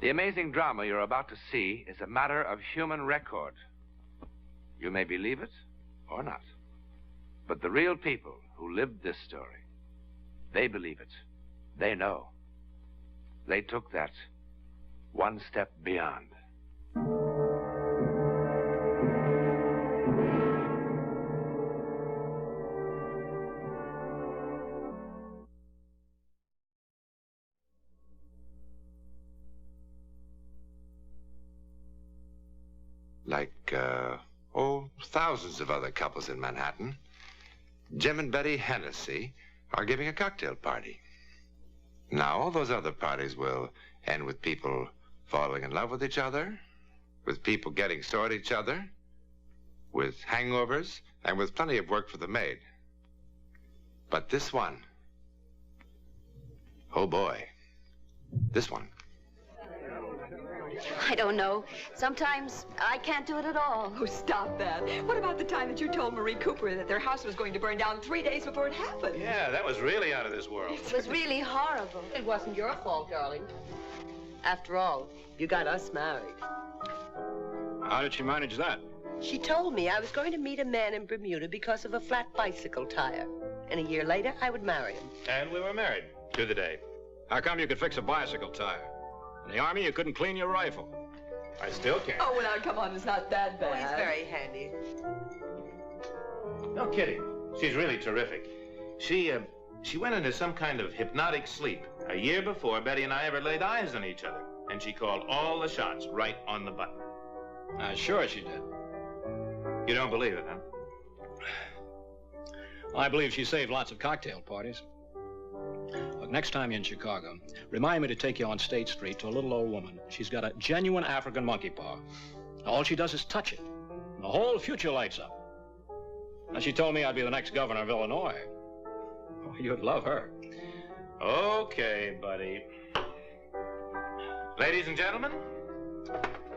The amazing drama you're about to see is a matter of human record. You may believe it or not. But the real people who lived this story, they believe it. They know. They took that one step beyond. Like, thousands of other couples in Manhattan, Jim and Betty Hennessy are giving a cocktail party. Now, all those other parties will end with people falling in love with each other, with people getting sore at each other, with hangovers, and with plenty of work for the maid. But this one, oh boy, this one. I don't know. Sometimes I can't do it at all. Oh, stop that. What about the time that you told Marie Cooper that their house was going to burn down 3 days before it happened? Yeah, that was really out of this world. It was really horrible. It wasn't your fault, darling. After all, you got us married. How did she manage that? She told me I was going to meet a man in Bermuda because of a flat bicycle tire. And a year later, I would marry him. And we were married to the day. How come you could fix a bicycle tire? In the Army, you couldn't clean your rifle. I still can. Oh, well, now, come on, it's not that bad. Oh, he's very handy. No kidding. She's really terrific. She went into some kind of hypnotic sleep a year before Betty and I ever laid eyes on each other. And she called all the shots right on the button. Sure she did. You don't believe it, huh? Well, I believe she saved lots of cocktail parties. Look, next time you're in Chicago, remind me to take you on State Street to a little old woman. She's got a genuine African monkey paw. All she does is touch it, and the whole future lights up. Now, she told me I'd be the next governor of Illinois. Oh, you'd love her. Okay, buddy. Ladies and gentlemen,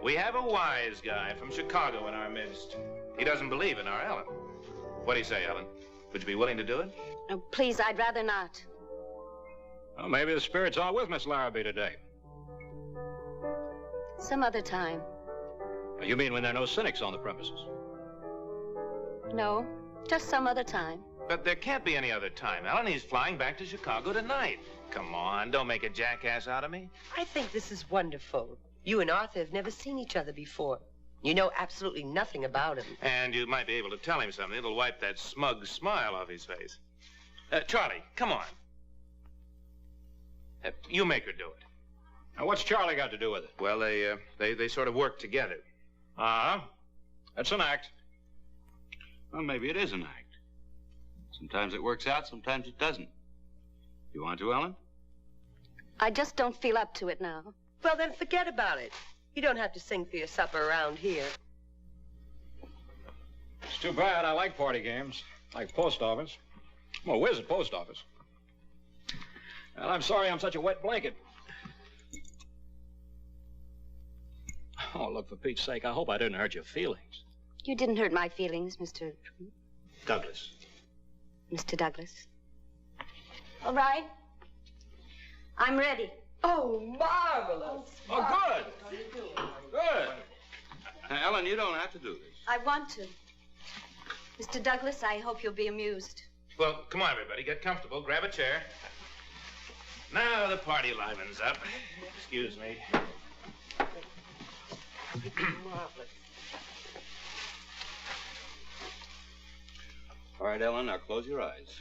we have a wise guy from Chicago in our midst. He doesn't believe in our Ellen. What do you say, Ellen? Would you be willing to do it? Oh, please, I'd rather not. Well, maybe the spirits are with Miss Larrabee today. Some other time. You mean when there are no cynics on the premises? No, just some other time. But there can't be any other time, Ellen. He's flying back to Chicago tonight. Come on, don't make a jackass out of me. I think this is wonderful. You and Arthur have never seen each other before. You know absolutely nothing about him. And you might be able to tell him something. It'll wipe that smug smile off his face. Charlie, come on. You make her do it. Now, what's Charlie got to do with it? Well, they sort of work together. Uh-huh. That's an act. Well, maybe it is an act. Sometimes it works out, sometimes it doesn't. You want to, Ellen? I just don't feel up to it now. Well, then forget about it. You don't have to sing for your supper around here. It's too bad. I like party games. Like post office. I'm a whiz at post office. Well, I'm sorry I'm such a wet blanket. Oh, look, for Pete's sake, I hope I didn't hurt your feelings. You didn't hurt my feelings, Mr. Douglas. Mr. Douglas. All right. I'm ready. Oh, marvelous. Oh, good. Good. Now, Ellen, you don't have to do this. I want to. Mr. Douglas, I hope you'll be amused. Well, come on, everybody. Get comfortable. Grab a chair. Now the party livens up. Excuse me. Marvelous. All right, Ellen, now close your eyes.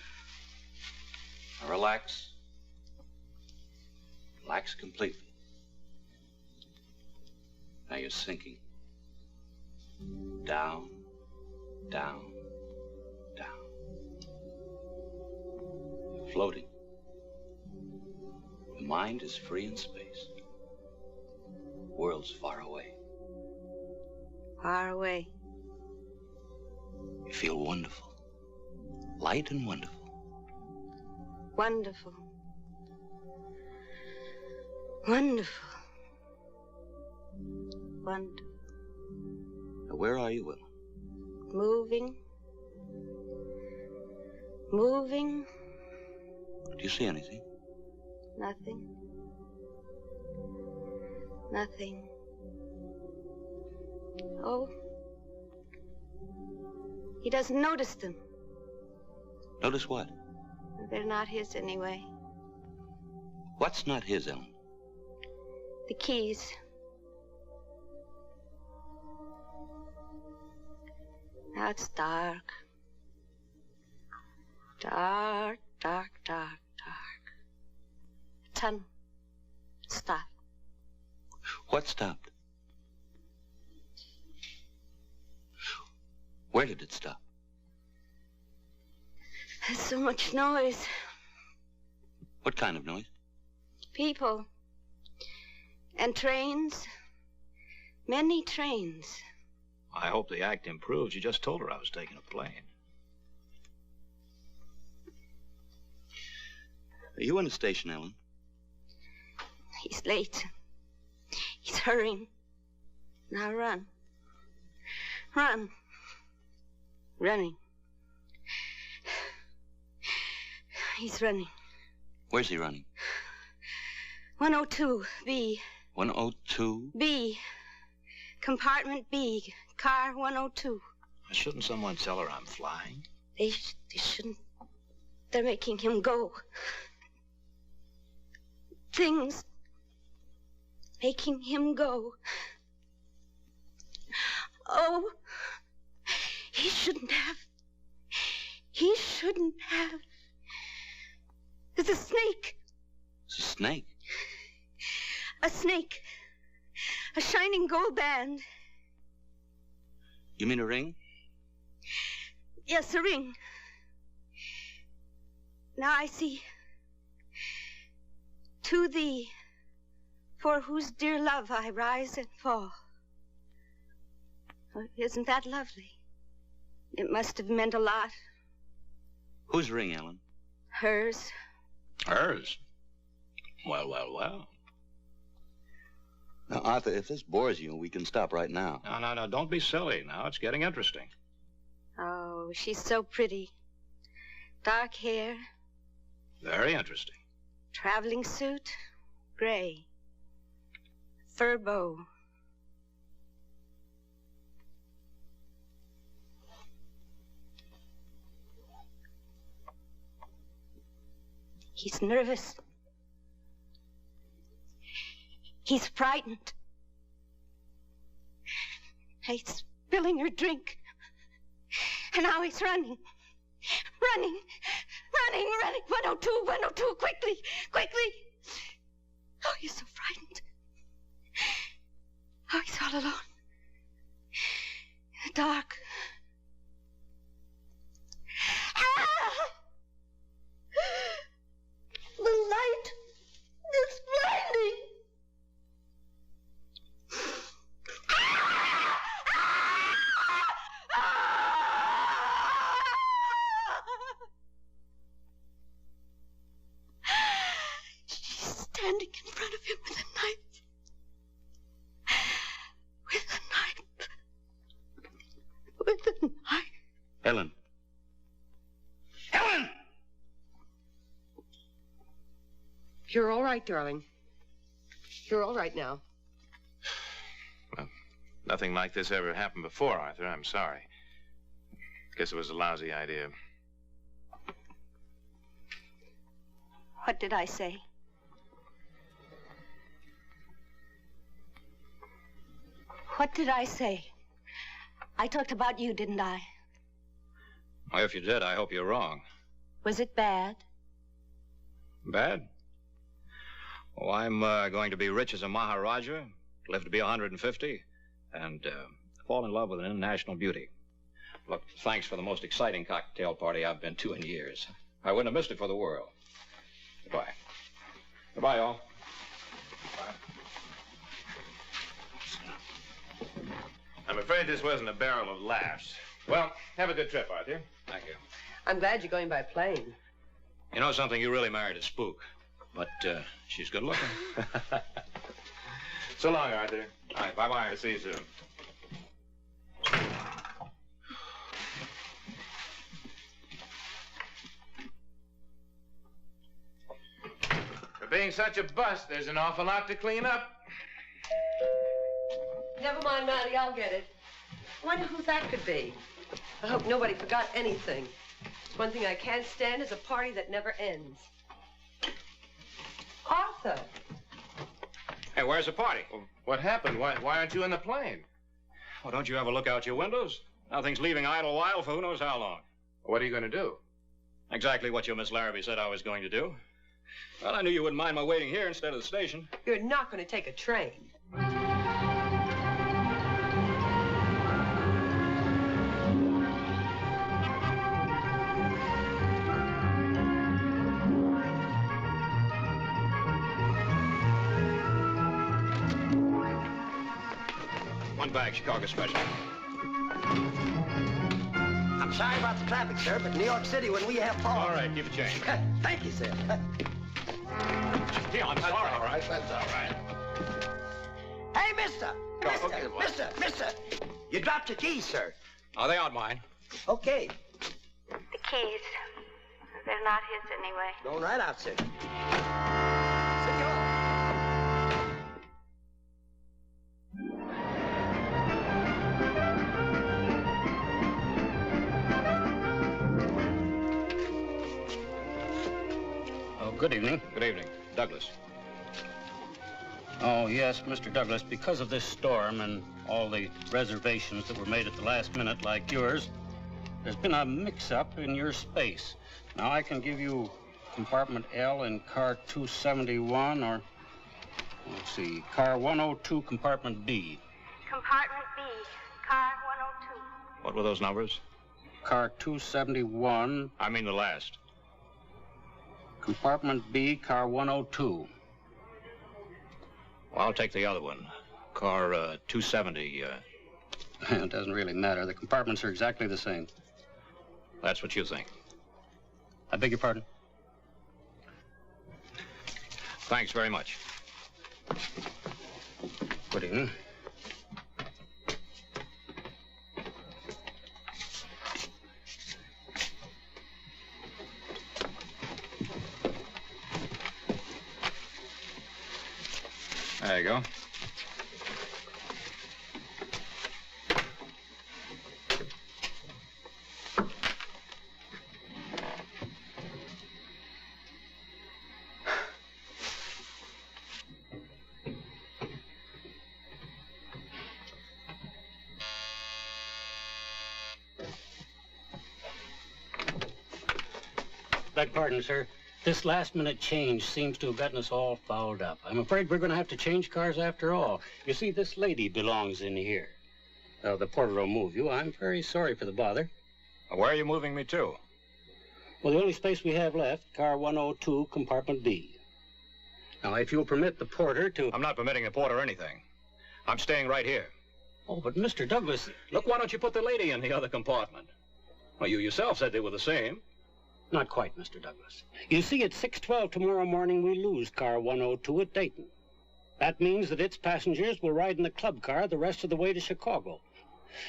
Now relax. Relax completely. Now you're sinking. Down, down, down. You're floating. Your mind is free in space. World's far away. Far away. You feel wonderful. Light and wonderful. Wonderful. Wonderful. Wonderful. Now, where are you, Will? Moving. Moving. Do you see anything? Nothing. Nothing. Oh. He doesn't notice them. Notice what? They're not his anyway. What's not his, Ellen? The keys. Now it's dark. Dark, dark, dark, dark. The tunnel stopped. What stopped? Where did it stop? There's so much noise. What kind of noise? People. And trains. Many trains. I hope the act improves. You just told her I was taking a plane. Are you in the station, Ellen? He's late. He's hurrying. Now run. Run. Running. He's running. Where's he running? 102, B. 102? B. Compartment B. Car 102. Shouldn't someone tell her I'm flying? They shouldn't. They're making him go. Things making him go. Oh, he shouldn't have. He shouldn't have. There's a snake. It's a snake? A snake. A shining gold band. You mean a ring? Yes, a ring. Now I see. To thee, for whose dear love I rise and fall. Oh, isn't that lovely? It must have meant a lot. Whose ring, Ellen? Hers. Hers? Well, well, well. Now, Arthur, if this bores you, we can stop right now. No, don't be silly. Now it's getting interesting. Oh, she's so pretty. Dark hair. Very interesting. Traveling suit. Gray. Fur bow. He's nervous. He's frightened. He's spilling her drink. And now he's running. Running. 102, 102, quickly, quickly. Oh, he's so frightened. Oh, he's all alone. In the dark. Ah! The light is blinding. She's standing in front of him with a knife. With a knife. Ellen. Ellen! You're all right, darling. You're all right now. Well, nothing like this ever happened before, Arthur. I'm sorry. Guess it was a lousy idea. What did I say? What did I say? I talked about you, didn't I? Well, if you did, I hope you're wrong. Was it bad? Bad? Oh, I'm going to be rich as a Maharaja, live to be 150, and fall in love with an international beauty. Look, thanks for the most exciting cocktail party I've been to in years. I wouldn't have missed it for the world. Goodbye. Goodbye, all. Goodbye. I'm afraid this wasn't a barrel of laughs. Well, have a good trip, Arthur. Thank you. I'm glad you're going by plane. You know something? You really married a spook. But she's good looking. So long, Arthur. All right, bye-bye. I'll see you soon. For being such a bust, there's an awful lot to clean up. Never mind, Maddie, I'll get it. I wonder who that could be. I hope nobody forgot anything. One thing I can't stand is a party that never ends. Arthur! Hey, where's the party? Well, what happened? Why aren't you in the plane? Well, don't you ever look out your windows? Nothing's leaving Idlewild for who knows how long. What are you going to do? Exactly what your Miss Larrabee said I was going to do. Well, I knew you wouldn't mind my waiting here instead of the station. You're not going to take a train. One bag, Chicago special. I'm sorry about the traffic, sir, but New York City, when we have fog... All right, keep it changed. Thank you, sir. Gee, I'm sorry. All right, that's all right. Hey, mister! Okay, what? Mister! You dropped your keys, sir. Oh, they aren't mine. Okay. The keys. They're not his anyway. Going right out, sir. Senor. Good evening. Good evening. Douglas. Oh, yes, Mr. Douglas, because of this storm and all the reservations that were made at the last minute like yours, there's been a mix-up in your space. Now, I can give you compartment L in car 271 or, let's see, car 102, compartment B. Compartment B, car 102. What were those numbers? Car 271. I mean the last. Compartment B, car 102. Well, I'll take the other one. Car 270. It doesn't really matter. The compartments are exactly the same. That's what you think. I beg your pardon? Thanks very much. Good evening. There you go. Beg pardon, sir. This last-minute change seems to have gotten us all fouled up. I'm afraid we're going to have to change cars after all. You see, this lady belongs in here. The porter will move you. I'm very sorry for the bother. Where are you moving me to? Well, the only space we have left, car 102, compartment B. Now, if you'll permit the porter to... I'm not permitting the porter anything. I'm staying right here. Oh, but Mr. Douglas... Look, why don't you put the lady in the other compartment? Well, you yourself said they were the same. Not quite, Mr. Douglas. You see, at 6:12 tomorrow morning, we lose car 102 at Dayton. That means that its passengers will ride in the club car the rest of the way to Chicago.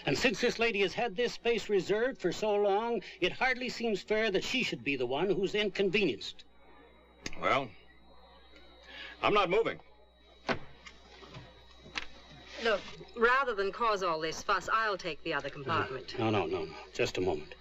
And since this lady has had this space reserved for so long, it hardly seems fair that she should be the one who's inconvenienced. Well, I'm not moving. Look, rather than cause all this fuss, I'll take the other compartment. No. Just a moment.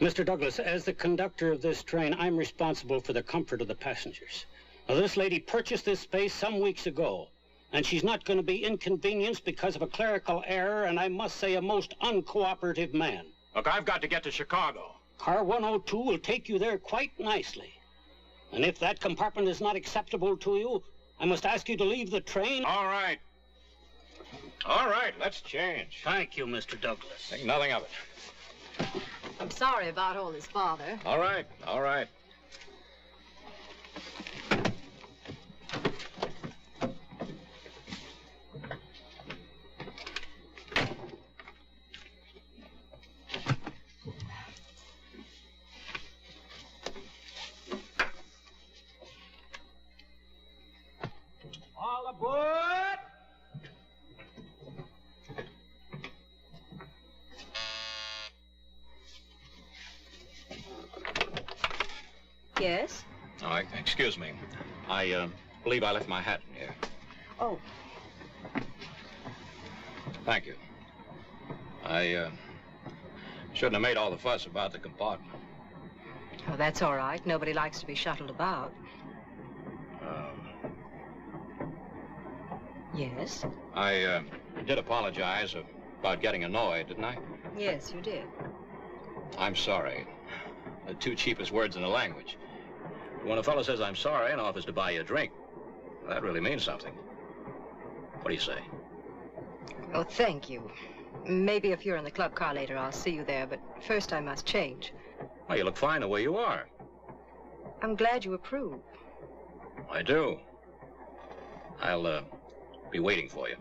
Mr. Douglas, as the conductor of this train, I'm responsible for the comfort of the passengers. Now, this lady purchased this space some weeks ago, and she's not going to be inconvenienced because of a clerical error, and I must say a most uncooperative man. Look, I've got to get to Chicago. Car 102 will take you there quite nicely. And if that compartment is not acceptable to you, I must ask you to leave the train. All right, let's change. Thank you, Mr. Douglas. Think nothing of it. I'm sorry about all this bother. All right. All aboard! Yes? Excuse me. I believe I left my hat in here. Oh, Thank you. I shouldn't have made all the fuss about the compartment. Oh, that's all right. Nobody likes to be shuttled about. Yes? I did apologize about getting annoyed, didn't I? Yes, you did. I'm sorry. The two cheapest words in the language. When a fellow says I'm sorry and offers to buy you a drink, that really means something. What do you say? Oh, thank you. Maybe if you're in the club car later, I'll see you there, but first I must change. Well, you look fine the way you are. I'm glad you approve. I do. I'll be waiting for you.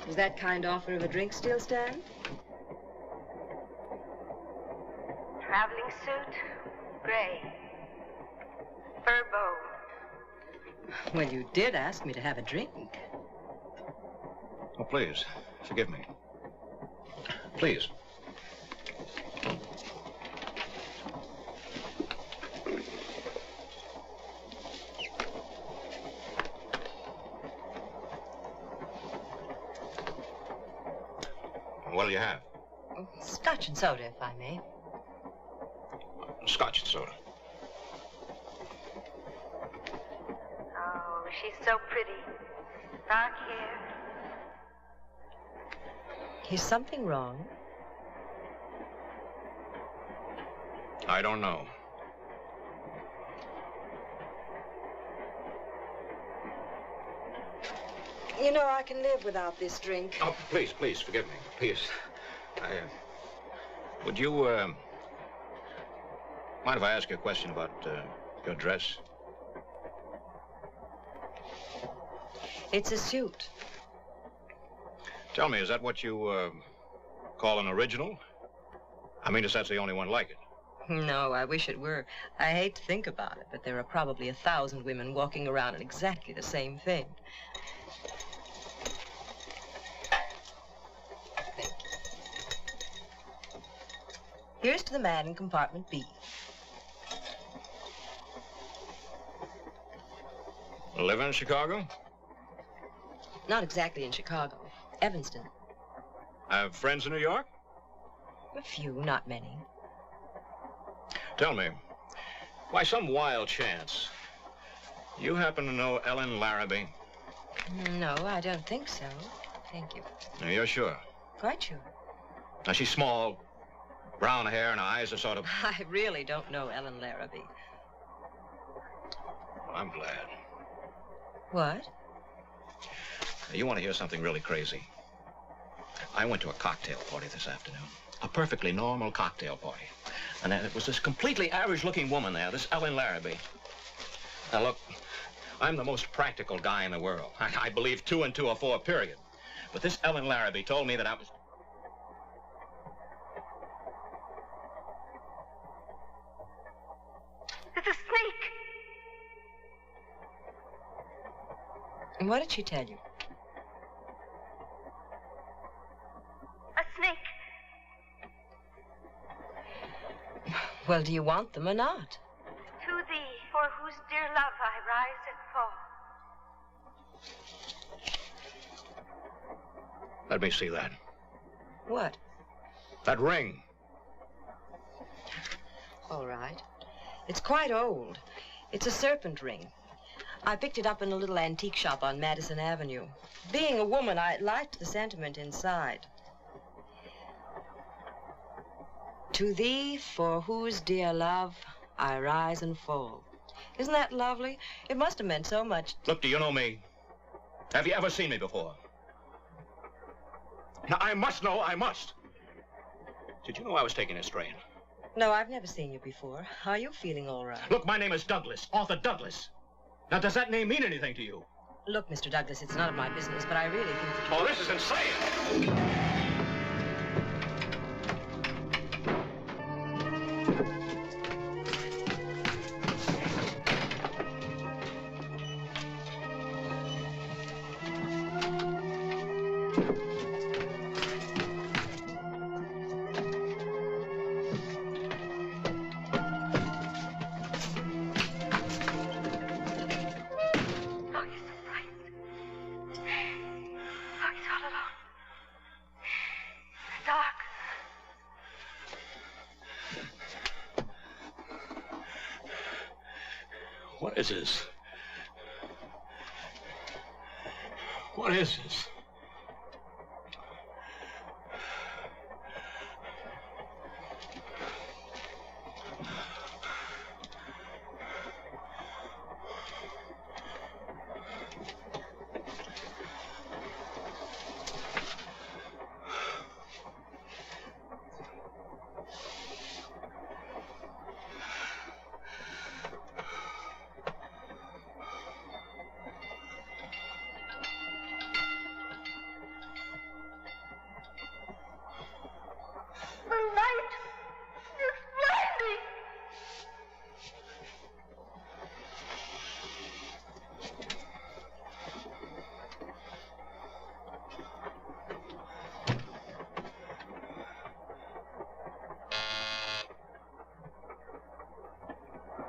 Does that kind offer of a drink still stand? Traveling suit, gray. Fur bow. Well, you did ask me to have a drink. Oh, please, forgive me. Please. What'll you have? Scotch and soda, if I may. Scotch and soda. Oh, she's so pretty. Dark hair. Is something wrong? I don't know. You know, I can live without this drink. Oh, please, please, forgive me. Please. Would you, mind if I ask you a question about, your dress? It's a suit. Tell me, is that what you, call an original? I mean, if that's the only one like it. No, I wish it were. I hate to think about it, but there are probably 1,000 women walking around in exactly the same thing. Here's to the man in compartment B. Live in Chicago? Not exactly in Chicago. Evanston. Have friends in New York? A few, not many. Tell me, by some wild chance, you happen to know Ellen Larrabee? No, I don't think so. Thank you. No, you're sure? Quite sure. Now, she's small, brown hair, and her eyes are sort of... I really don't know Ellen Larrabee. Well, I'm glad. What? Now, you want to hear something really crazy? I went to a cocktail party this afternoon. A perfectly normal cocktail party. And there was this completely average-looking woman there, this Ellen Larrabee. Now, look, I'm the most practical guy in the world. I believe 2 and 2 are 4, period. But this Ellen Larrabee told me that I was... It's a snake. And what did she tell you? A snake. Well, do you want them or not? To thee, for whose dear love I rise and fall. Let me see that. What? That ring. All right. It's quite old. It's a serpent ring. I picked it up in a little antique shop on Madison Avenue. Being a woman, I liked the sentiment inside. To thee, for whose dear love I rise and fall. Isn't that lovely? It must have meant so much. Look, do you know me? Have you ever seen me before? Now, I must know, I must. Did you know I was taking a strain? No, I've never seen you before. Are you feeling all right? Look, my name is Douglas, Arthur Douglas. Now, does that name mean anything to you? Look, Mr. Douglas, it's none of my business, but I really think that... Oh, this is insane! What is this? What is this?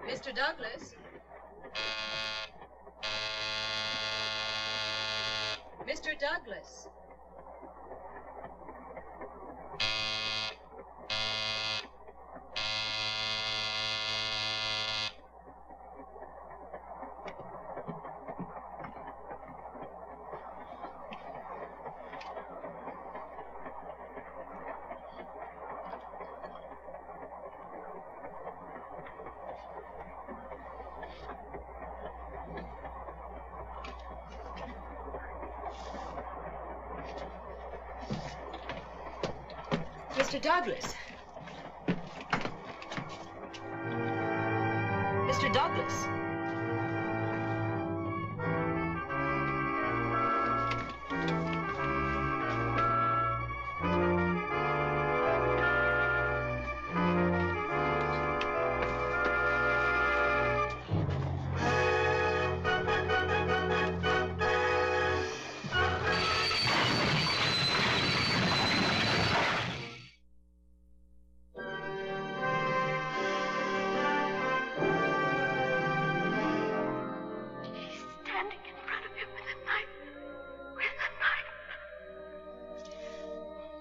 Mr. Douglas? Mr. Douglas? Mr. Douglas. Mr. Douglas.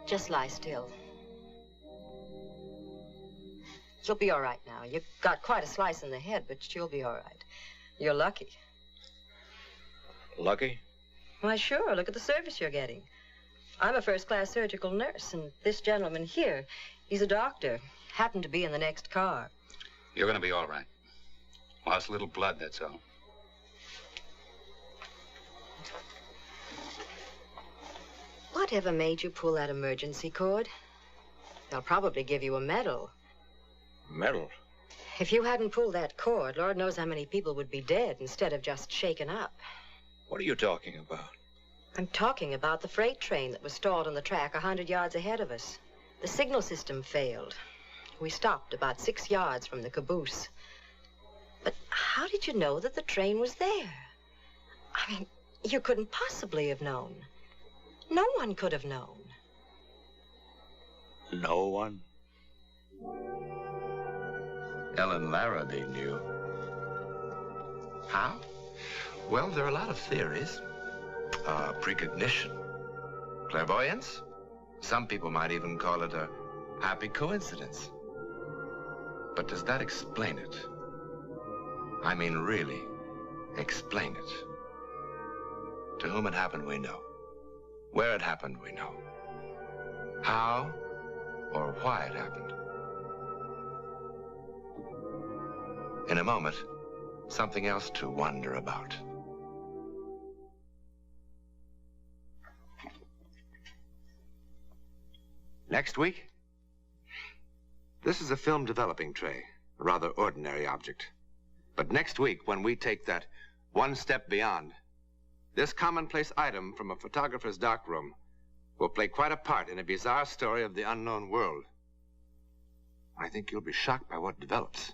Just lie still. You'll be all right now. You got quite a slice in the head, but you'll be all right. You're lucky. Lucky? Why, sure. Look at the service you're getting. I'm a first-class surgical nurse, and this gentleman here, he's a doctor. Happened to be in the next car. You're going to be all right. Lost a little blood, that's all. Whatever made you pull that emergency cord? They'll probably give you a medal. Medal? If you hadn't pulled that cord, Lord knows how many people would be dead instead of just shaken up. What are you talking about? I'm talking about the freight train that was stalled on the track 100 yards ahead of us. The signal system failed. We stopped about 6 yards from the caboose. But how did you know that the train was there? I mean, you couldn't possibly have known. No one could have known. No one? Ellen Larrabee knew. How? Well, there are a lot of theories. Precognition. Clairvoyance. Some people might even call it a happy coincidence. But does that explain it? I mean, really explain it. To whom it happened, we know. Where it happened, we know. How or why it happened. In a moment, something else to wonder about. Next week? This is a film developing tray, a rather ordinary object. But next week, when we take that one step beyond, this commonplace item from a photographer's darkroom will play quite a part in a bizarre story of the unknown world. I think you'll be shocked by what develops.